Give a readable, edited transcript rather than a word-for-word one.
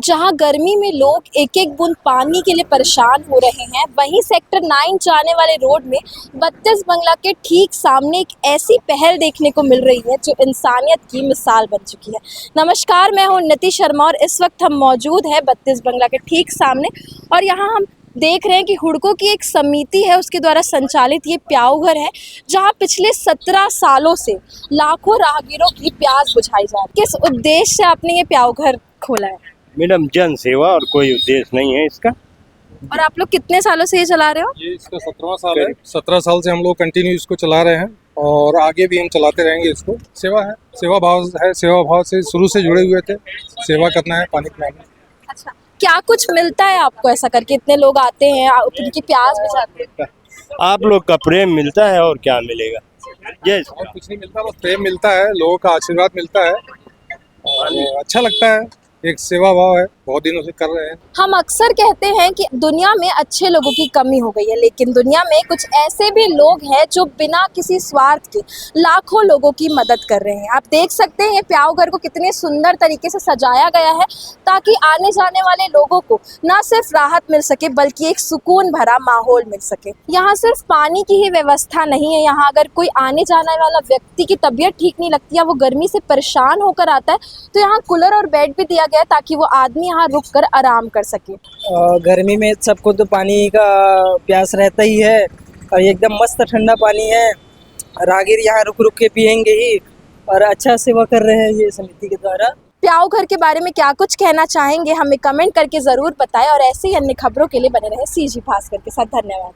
जहां गर्मी में लोग एक एक बूंद पानी के लिए परेशान हो रहे हैं, वहीं सेक्टर 9 जाने वाले रोड में 32 बंगला के ठीक सामने एक ऐसी पहल देखने को मिल रही है जो इंसानियत की मिसाल बन चुकी है। नमस्कार, मैं हूं उन्नति शर्मा और इस वक्त हम मौजूद हैं 32 बंगला के ठीक सामने और यहां हम देख रहे हैं कि हुड़को की एक समिति है, उसके द्वारा संचालित ये प्याऊ घर है जहां पिछले 17 सालों से लाखों राहगीरों की प्यास बुझाई जा रही है। किस उद्देश्य से आपने ये प्याऊ घर खोला है? मैडम, जन सेवा और कोई उद्देश्य नहीं है इसका। और आप लोग कितने सालों से ये चला रहे हो? ये इसका 17वां साल है। 17 साल से हम लोग कंटिन्यू इसको चला रहे हैं और आगे भी हम चलाते रहेंगे इसको। सेवा है, सेवा भाव है, सेवा भाव से शुरू से जुड़े हुए थे। सेवा करना है, पानी पिलाना। अच्छा, क्या कुछ मिलता है आपको ऐसा करके? इतने लोग आते हैं, उनकी प्यास बुझाते हैं। आप लोग का प्रेम मिलता है और क्या मिलेगा? जय और कुछ नहीं मिलता, बस प्रेम मिलता है, लोगों का आशीर्वाद मिलता है और अच्छा लगता है। एक सेवा भाव है, बहुत दिनों से कर रहे हैं। हम अक्सर कहते हैं कि दुनिया में अच्छे लोगों की कमी हो गई है, लेकिन दुनिया में कुछ ऐसे भी लोग हैं जो बिना किसी स्वार्थ के लाखों लोगों की मदद कर रहे हैं। आप देख सकते हैं प्याऊ घर को कितने सुंदर तरीके से सजाया गया है ताकि आने जाने वाले लोगों को न सिर्फ राहत मिल सके बल्कि एक सुकून भरा माहौल मिल सके। यहाँ सिर्फ पानी की ही व्यवस्था नहीं है, यहाँ अगर कोई आने जाने वाला व्यक्ति की तबीयत ठीक नहीं लगती या वो गर्मी से परेशान होकर आता है तो यहाँ कूलर और बेड भी दिया गया है ताकि वो आदमी यहाँ रुक कर आराम कर सके। गर्मी में सबको तो पानी का प्यास रहता ही है और एकदम मस्त ठंडा पानी है। राहगीर यहाँ रुक रुक के पियेंगे ही और अच्छा सेवा कर रहे हैं ये समिति के द्वारा। प्याऊ घर के बारे में क्या कुछ कहना चाहेंगे, हमें कमेंट करके ज़रूर बताएं और ऐसे ही अन्य खबरों के लिए बने रहे CG भास्कर के साथ। धन्यवाद।